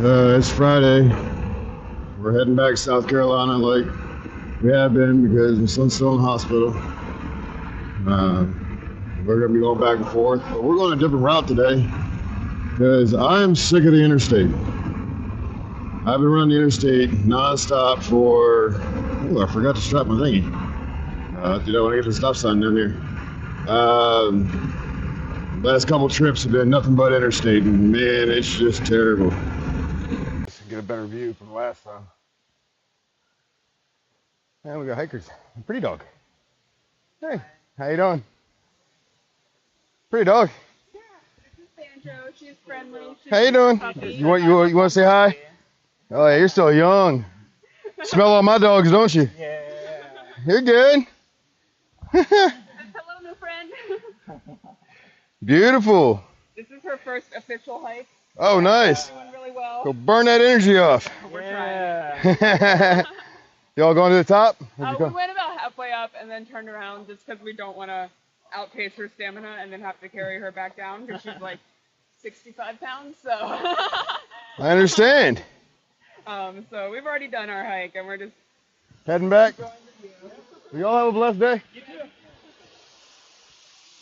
It's Friday. We're heading back to South Carolina like we have been because my son's still in the hospital. We're going to be going back and forth, but we're going a different route today because I'm sick of the interstate. I've been running the interstate nonstop for, I forgot to strap my thingy. Dude, I want to get to the stop sign down here. Last couple trips have been nothing but interstate, and man, it's just terrible. Get a better view from last time. And we got hikers. Pretty dog. Hey, how you doing? Pretty dog. Yeah, this is Banjo. She's friendly. How you doing? You want to say hi? Oh yeah, you're still young. Smell all my dogs, don't you? Yeah. You're good. Hello, new friend. Beautiful. This is her first official hike. Oh, nice. Doing really well. Go burn that energy off. We're trying. Y'all going to the top? We went about halfway up and then turned around just because we don't want to outpace her stamina and then have to carry her back down because she's like 65 pounds. So. I understand. So we've already done our hike and we're just heading back. going to view. You all have a blessed day. You too.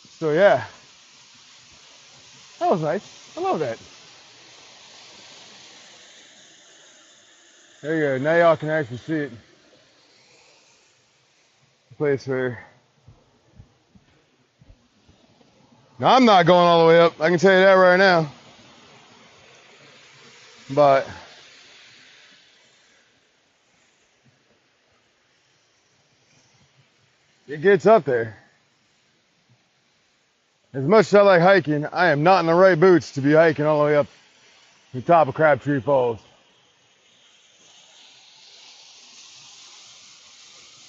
So yeah, that was nice. I love that. There you go. Now y'all can actually see it. The place where. Now I'm not going all the way up. I can tell you that right now. But it gets up there. As much as I like hiking, I am not in the right boots to be hiking all the way up the top of Crabtree Falls.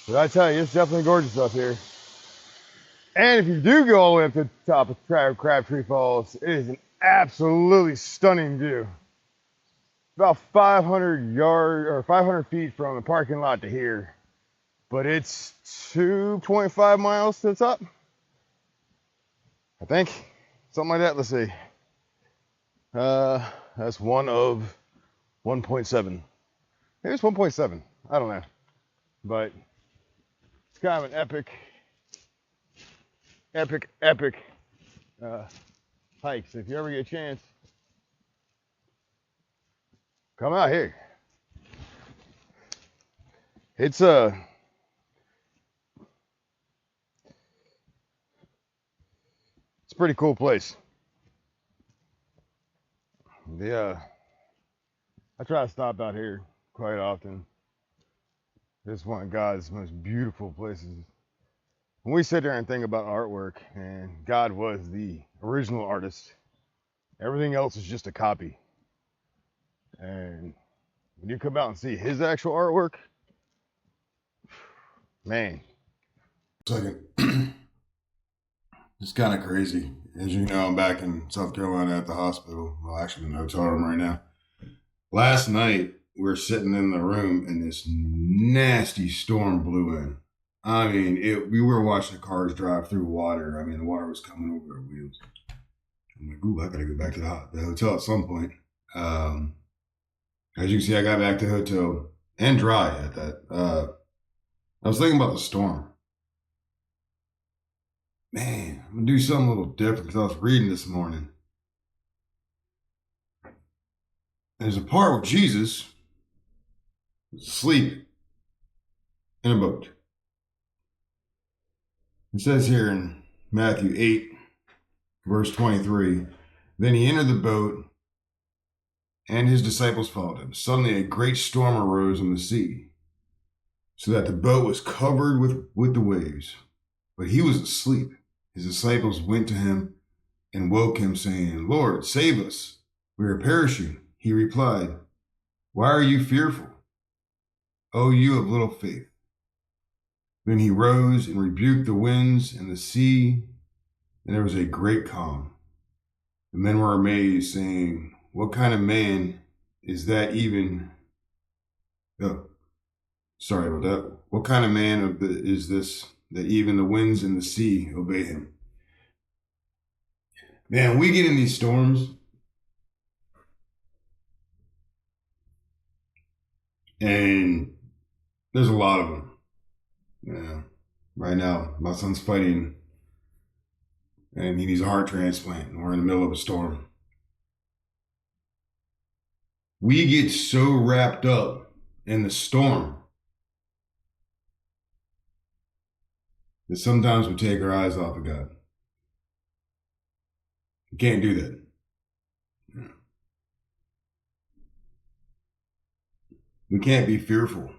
But I tell you, it's definitely gorgeous up here. And if you do go all the way up to the top of Crabtree Falls, it is an absolutely stunning view. About 500 feet from the parking lot to here. But it's 2.5 miles to the top. I think. Something like that. Let's see. That's one of 1.7. Maybe it's 1.7. I don't know. But it's kind of an epic hike. So if you ever get a chance, come out here. It's a pretty cool place. I try to stop out here quite often. It's one of God's most beautiful places. When we sit there and think about artwork, and God was the original artist, everything else is just a copy. And when you come out and see his actual artwork, man. Second. It's kind of crazy. As you know, I'm back in South Carolina at the hospital. Well, actually in the hotel room right now. Last night, we were sitting in the room and this nasty storm blew in. I mean, we were watching the cars drive through water. I mean, the water was coming over our wheels. I'm like, ooh, I got to go back to the hotel at some point. As you can see, I got back to the hotel and dry at that. I was thinking about the storm. Man, I'm going to do something a little different because I was reading this morning. There's a part where Jesus was asleep in a boat. It says here in Matthew 8, verse 23, then he entered the boat and his disciples followed him. Suddenly a great storm arose on the sea, so that the boat was covered with the waves. But he was asleep. His disciples went to him and woke him, saying, Lord, save us. We are perishing. He replied, why are you fearful, O you of little faith? Then he rose and rebuked the winds and the sea, and there was a great calm. The men were amazed, saying, what kind of man is that even... Oh, sorry about that. What kind of man is this that even the winds and the sea obey him? Man, we get in these storms, And there's a lot of them. Yeah. Right now, my son's fighting and he needs a heart transplant, and we're in the middle of a storm. We get so wrapped up in the storm that sometimes we take our eyes off of God. You can't do that. We can't be fearful.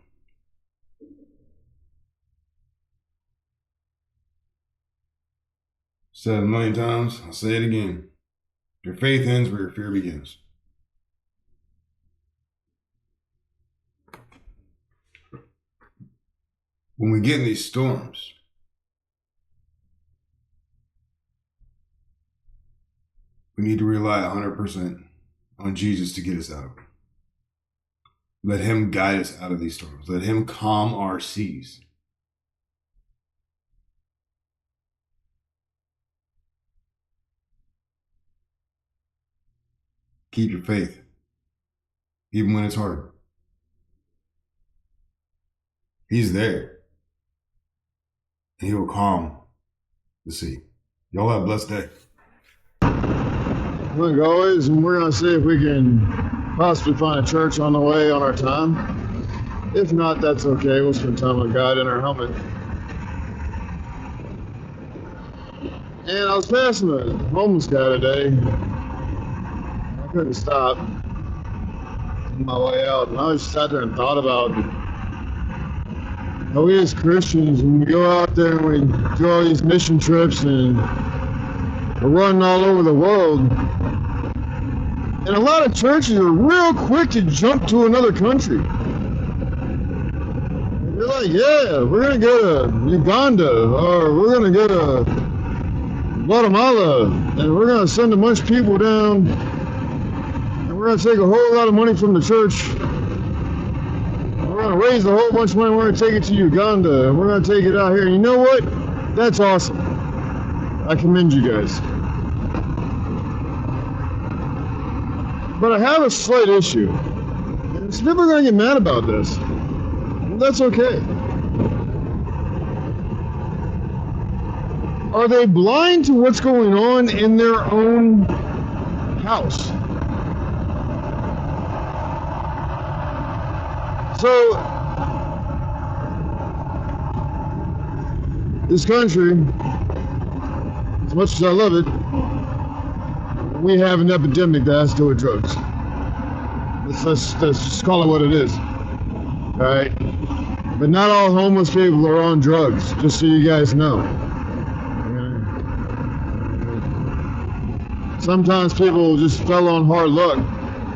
Said it a million times, I'll say it again. Your faith ends where your fear begins. When we get in these storms, we need to rely 100% on Jesus to get us out of it. Let him guide us out of these storms. Let him calm our seas. Keep your faith, even when it's hard. He's there, and he will calm the sea. Y'all have a blessed day. Like always, and we're going to see if we can possibly find a church on the way on our time. If not, that's okay. We'll spend time with God in our helmet. And I was passing a homeless guy today. I couldn't stop on my way out. And I just sat there and thought about how we as Christians, when we go out there and we do all these mission trips and we're running all over the world, and a lot of churches are real quick to jump to another country. They're like, yeah, we're going to go to Uganda, or we're going to go to Guatemala, and we're going to send a bunch of people down, and we're going to take a whole lot of money from the church. We're going to raise a whole bunch of money, we're going to take it to Uganda, and we're going to take it out here. And you know what? That's awesome. I commend you guys. But I have a slight issue. It's never going to get mad about this. That's okay. Are they blind to what's going on in their own house? So, this country, as much as I love it, we have an epidemic that has to do with drugs. Let's just call it what it is. All right? But not all homeless people are on drugs, just so you guys know. Sometimes people just fell on hard luck.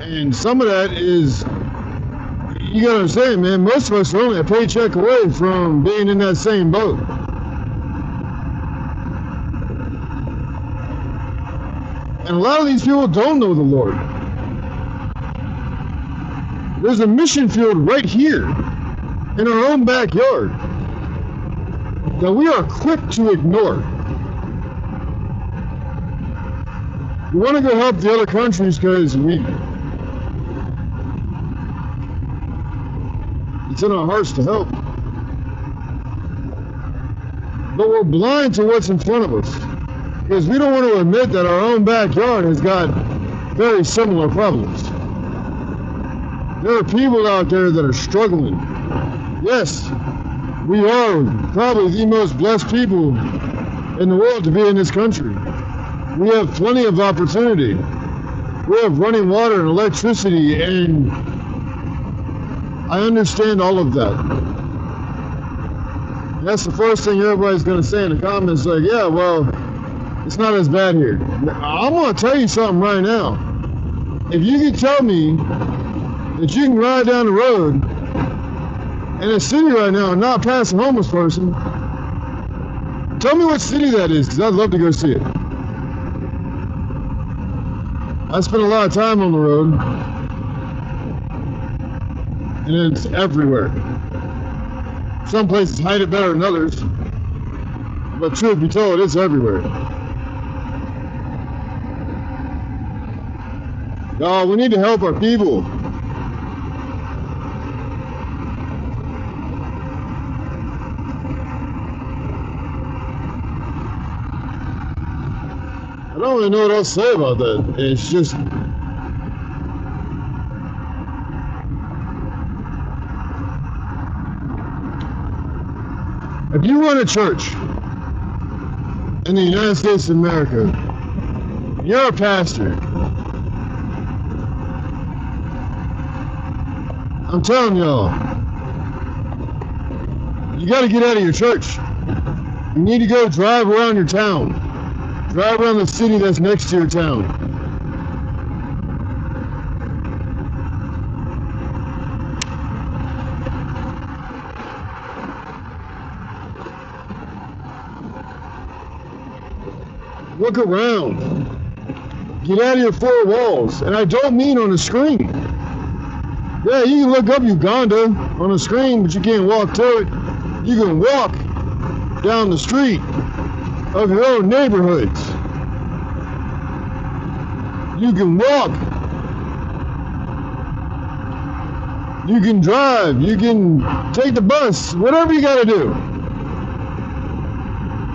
And some of that is, you gotta understand, man, most of us are only a paycheck away from being in that same boat. And a lot of these people don't know the Lord. There's a mission field right here in our own backyard that we are quick to ignore. We want to go help the other countries because it's in our hearts to help. But we're blind to what's in front of us because we don't want to admit that our own backyard has got very similar problems. There are people out there that are struggling. Yes, we are probably the most blessed people in the world to be in this country. We have plenty of opportunity. We have running water and electricity, and I understand all of that. That's the first thing everybody's going to say in the comments, like, yeah, well, it's not as bad here. I'm going to tell you something right now. If you can tell me that you can ride down the road in a city right now and not pass a homeless person, tell me what city that is, because I'd love to go see it. I spend a lot of time on the road, and it's everywhere. Some places hide it better than others, but truth be told, it's everywhere. Y'all, we need to help our people. really know what else to say about that. It's just, if you run a church in the United States of America, you're a pastor. I'm telling y'all, you got to get out of your church. You need to go drive around your town. Drive around the city that's next to your town. Look around. Get out of your four walls. And I don't mean on a screen. Yeah, you can look up Uganda on a screen, but you can't walk to it. You can walk down the street of your own neighborhoods. You can walk. You can drive. You can take the bus. Whatever you got to do.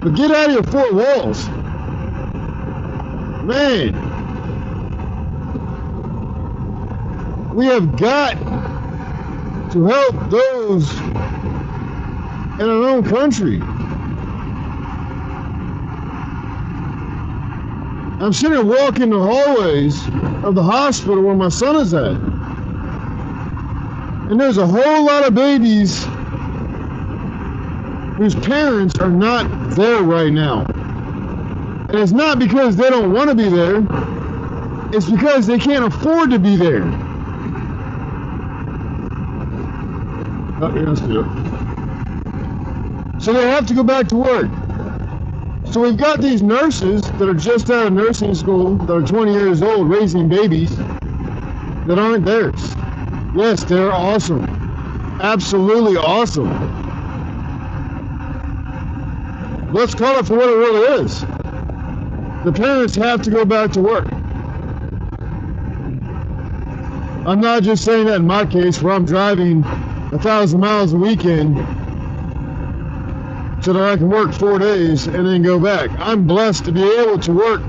But get out of your four walls. Man. We have got to help those in our own country. I'm sitting here walking the hallways of the hospital where my son is at. And there's a whole lot of babies whose parents are not there right now. And it's not because they don't want to be there. It's because they can't afford to be there. Oh, yes, yeah. So they have to go back to work. So we've got these nurses that are just out of nursing school, that are 20 years old, raising babies that aren't theirs. Yes, they're awesome. Absolutely awesome. Let's call it for what it really is. The parents have to go back to work. I'm not just saying that in my case where I'm driving 1,000 miles a weekend so that I can work 4 days and then go back. I'm blessed to be able to work,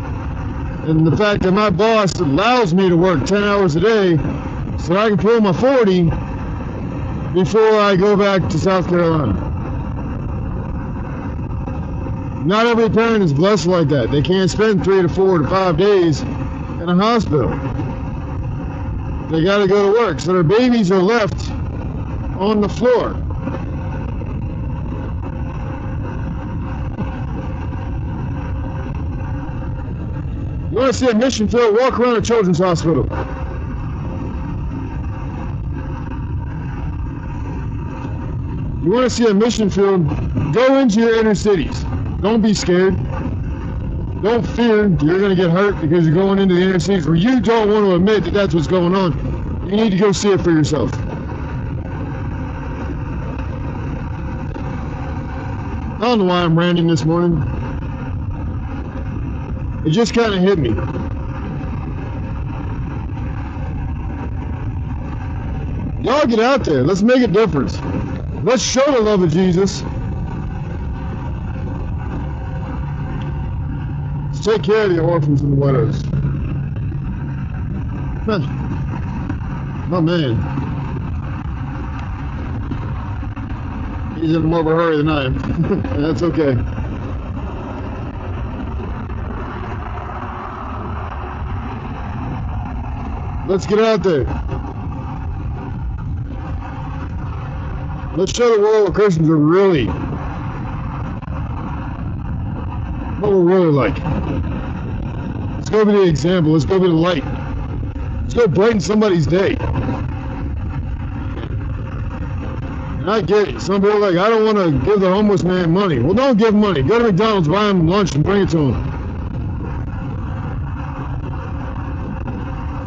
and the fact that my boss allows me to work 10 hours a day so that I can pull my 40 before I go back to South Carolina. Not every parent is blessed like that. They can't spend 3 to 4 to 5 days in a hospital. They got to go to work, so their babies are left on the floor. You want to see a mission field? Walk around a children's hospital. You want to see a mission field? Go into your inner cities. Don't be scared. Don't fear you're going to get hurt because you're going into the inner cities where you don't want to admit that that's what's going on. You need to go see it for yourself. I don't know why I'm ranting this morning. It just kind of hit me. Y'all get out there. Let's make a difference. Let's show the love of Jesus. Let's take care of the orphans and the widows. Oh man. He's in more of a hurry than I am. That's okay. Let's get out there. Let's show the world what Christians are really. What we're really like. Let's go be the example. Let's go be the light. Let's go brighten somebody's day. And I get it. Some people are like, I don't want to give the homeless man money. Well, don't give him money. Go to McDonald's, buy him lunch, and bring it to him.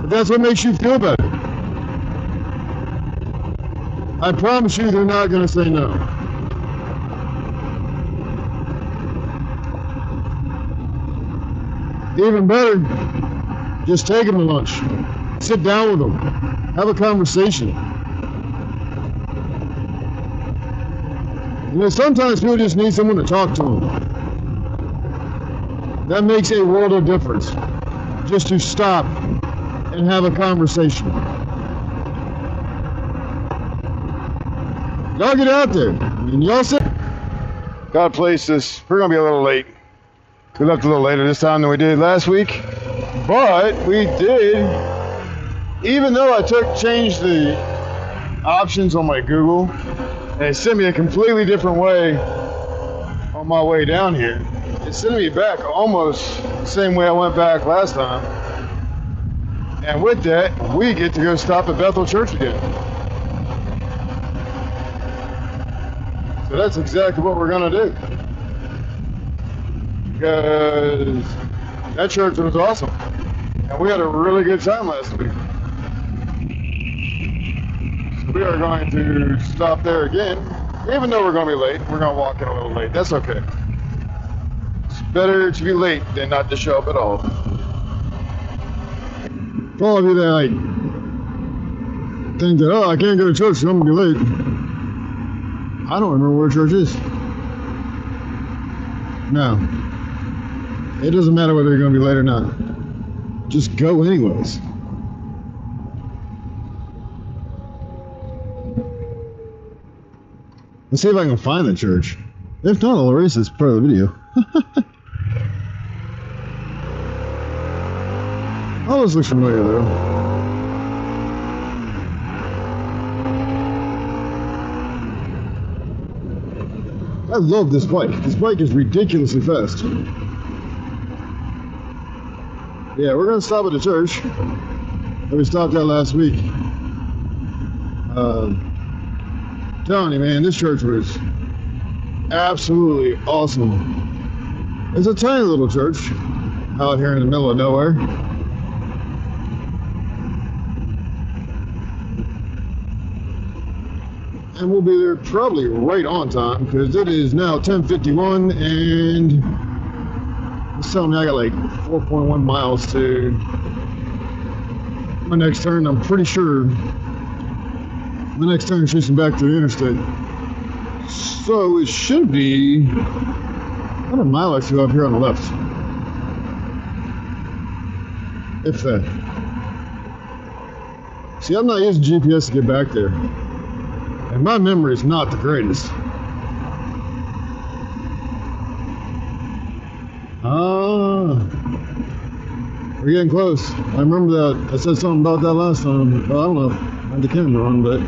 But that's what makes you feel better. I promise you they're not going to say no. Even better, just take them to lunch. Sit down with them. Have a conversation. You know, sometimes people just need someone to talk to them. That makes a world of difference. Just to stop and have a conversation. Y'all get out there. And y'all say, God placed us. We're going to be a little late. We left a little later this time than we did last week. But we did, even though I changed the options on my Google, and it sent me a completely different way on my way down here. It sent me back almost the same way I went back last time. And with that, we get to go stop at Bethel Church again. So that's exactly what we're going to do. Because that church was awesome. And we had a really good time last week. So we are going to stop there again. Even though we're going to be late, we're going to walk in a little late. That's okay. It's better to be late than not to show up at all. For all of you that like think that, oh, I can't go to church, so I'm going to be late. I don't remember where church is. No. It doesn't matter whether you're going to be late or not. Just go anyways. Let's see if I can find the church. If not, I'll erase this part of the video. Oh, this looks familiar though. I love this bike. This bike is ridiculously fast. Yeah, we're gonna stop at the church that we stopped at last week. Telling you, man, this church was absolutely awesome. It's a tiny little church out here in the middle of nowhere. And we'll be there probably right on time because it is now 10:51 and it's telling me I got like 4.1 miles to my next turn. I'm pretty sure the next turn is shooting back to the interstate. So it should be about a mile or two up here on the left. If that. See, I'm not using GPS to get back there. And my memory is not the greatest. We're getting close. I remember that. I said something about that last time. Well, I don't know if I had the camera on, but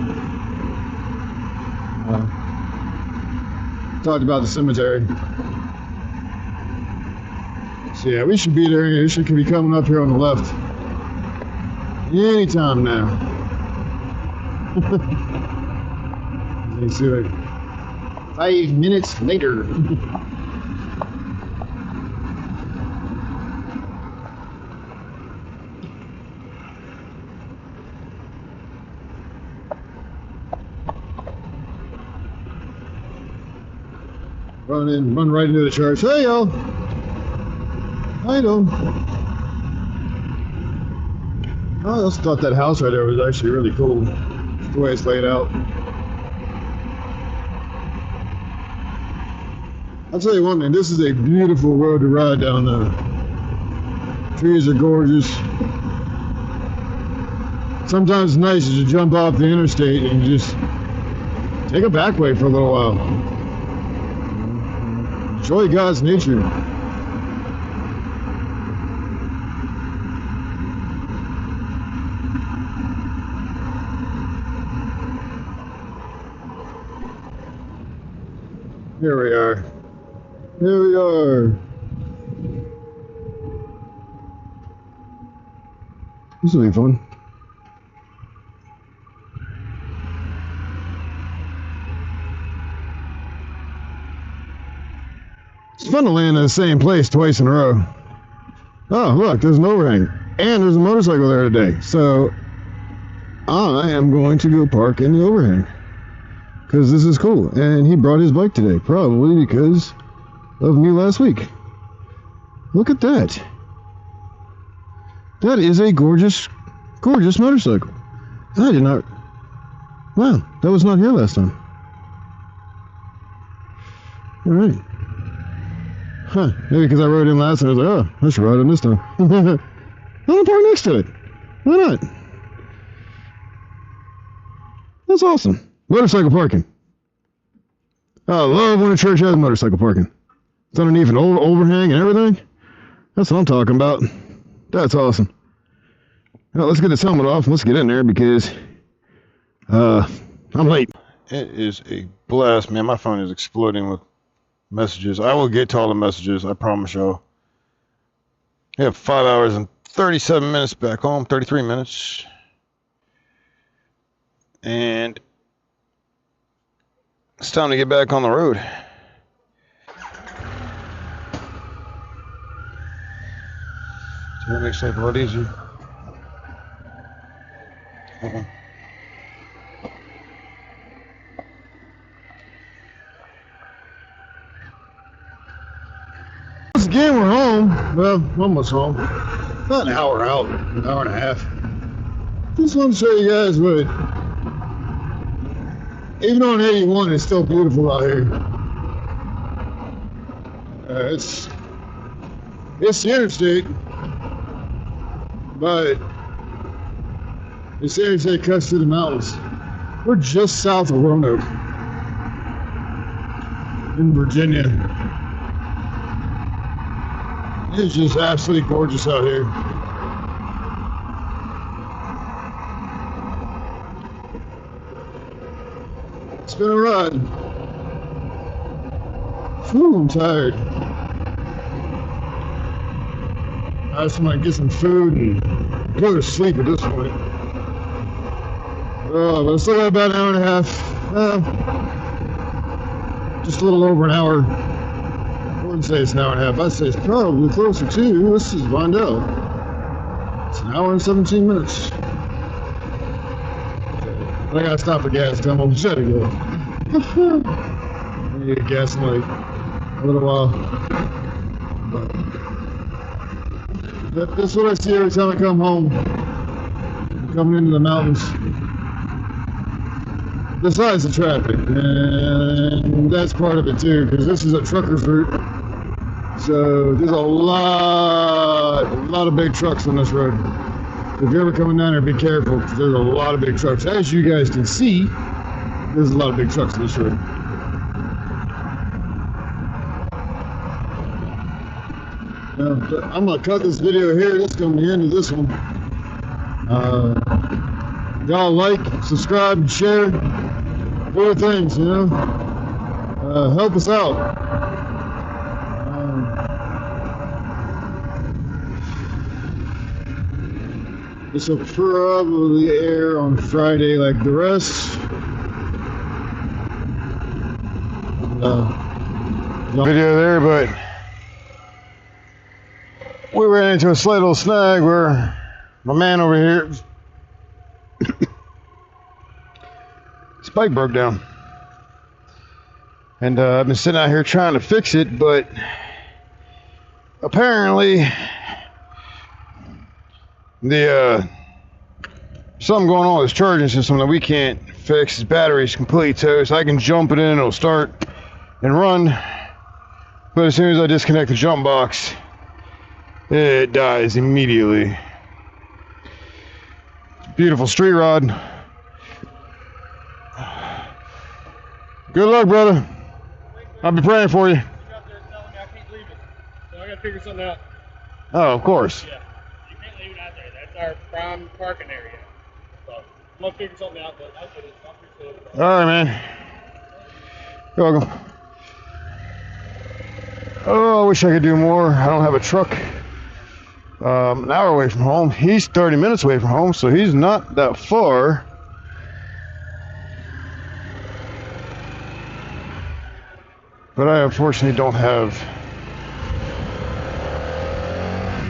talked about the cemetery. So yeah, we should be there. It should be coming up here on the left anytime now. You see, like 5 minutes later. Run right into the church. Hey, y'all. How you doing? I just thought that house right there was actually really cool. Just the way it's laid out. I'll tell you one thing, this is a beautiful road to ride down there. Trees are gorgeous. Sometimes it's nice to jump off the interstate and just take a back way for a little while. Enjoy God's nature. Here we are. Here we are. This will be fun. It's fun to land in the same place twice in a row. Oh, look, there's an overhang. And there's a motorcycle there today. So, I am going to go park in the overhang. Because this is cool. And he brought his bike today. Probably because of me last week. Look at that. That is a gorgeous, gorgeous motorcycle. I did not... Wow, that was not here last time. Alright. Huh, maybe because I rode in last and I was like, oh, I should ride in this time. I'm gonna park next to it. Why not? That's awesome. Motorcycle parking. I love when a church has motorcycle parking. It's underneath an old overhang and everything. That's what I'm talking about. That's awesome. Well, let's get this helmet off and let's get in there because I'm late. It is a blast, man. My phone is exploding with messages. I will get to all the messages, I promise y'all. I have 5 hours and 37 minutes back home, 33 minutes. And it's time to get back on the road. So that makes life a lot easier. Once again, we're home. Well, almost home. About an hour out, an hour and a half. Just want to show you guys what, even on 81, it's still beautiful out here. It's the interstate, but this interstate cuts through the mountains. We're just south of Roanoke in Virginia. It's just absolutely gorgeous out here. It's been a ride. Whew, I'm tired. I just want to get some food and go to sleep at this point. But I still got about an hour and a half. Just a little over an hour. I wouldn't say it's an hour and a half. I'd say it's probably closer to. Let's just find out. It's an hour and 17 minutes. I gotta stop for gas. Come on, shut it go. I need to gas in like a little while. But that's what I see every time I come home. I'm coming into the mountains. Besides the traffic, and that's part of it too, because this is a trucker's route. So there's a lot of big trucks on this road. If you're ever coming down here, be careful, because there's a lot of big trucks. As you guys can see, there's a lot of big trucks on this road. Now, I'm going to cut this video here. That's going to be the end of this one. Y'all like, subscribe, share, do things, you know. Help us out. This will probably air on Friday like the rest. Video there, but we ran into a slight little snag where my man over here, his bike broke down. And I've been sitting out here trying to fix it, but apparently the something going on with his charging system that we can't fix. His battery's completely toast. I can jump it in, it'll start and run, but as soon as I disconnect the jump box, it dies immediately. Beautiful street rod. Good luck, brother. I'll be praying for you. You're out there telling me I can't leave it, so I gotta figure something out. Oh, of course. Yeah, you can't leave it out there. That's our prime parking area. So I'm gonna figure something out, but I'll get it. I appreciate it. All right, man. You're welcome. Oh, I wish I could do more. I don't have a truck. An hour away from home. He's 30 minutes away from home, so he's not that far. But I unfortunately don't have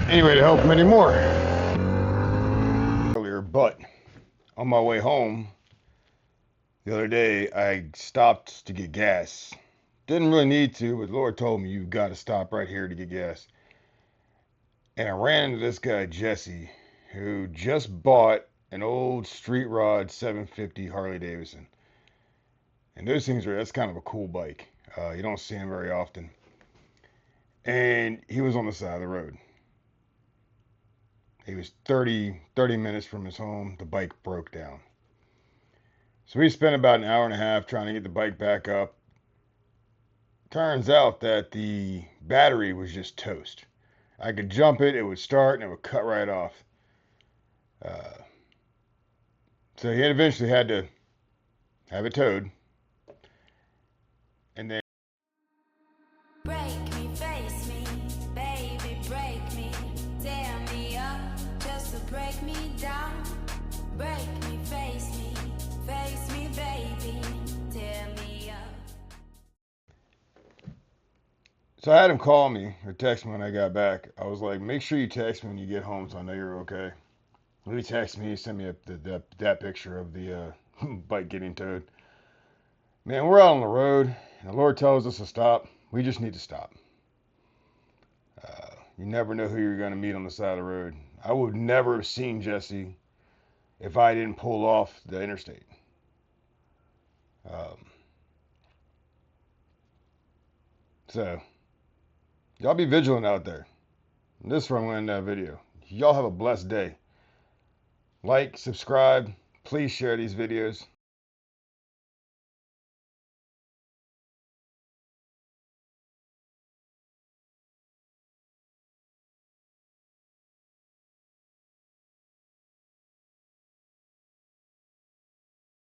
any way to help him anymore. Earlier, but on my way home the other day, I stopped to get gas. Didn't really need to, but the Lord told me you've got to stop right here to get gas. And I ran into this guy, Jesse, who just bought an old street rod 750 Harley Davidson. And those things that's kind of a cool bike. You don't see them very often. And he was on the side of the road. He was 30 minutes from his home. The bike broke down. So we spent about an hour and a half trying to get the bike back up. Turns out that the battery was just toast. I could jump it, it would start, and it would cut right off. So he eventually had to have it towed. And then Break me, face me, baby, break me. Tear me up just to break me down. Break me, face me, baby. Tear me up. so I had him call me or text me when I got back. I was like, make sure you text me when you get home so I know you're okay. He texted me, he sent me that picture of the bike getting towed. Man, we're out on the road, and the Lord tells us to stop. We just need to stop. You never know who you're going to meet on the side of the road. I would never have seen Jesse if I didn't pull off the interstate. So, y'all be vigilant out there. And this is where I'm going to end that video. Y'all have a blessed day. Like, subscribe. Please share these videos.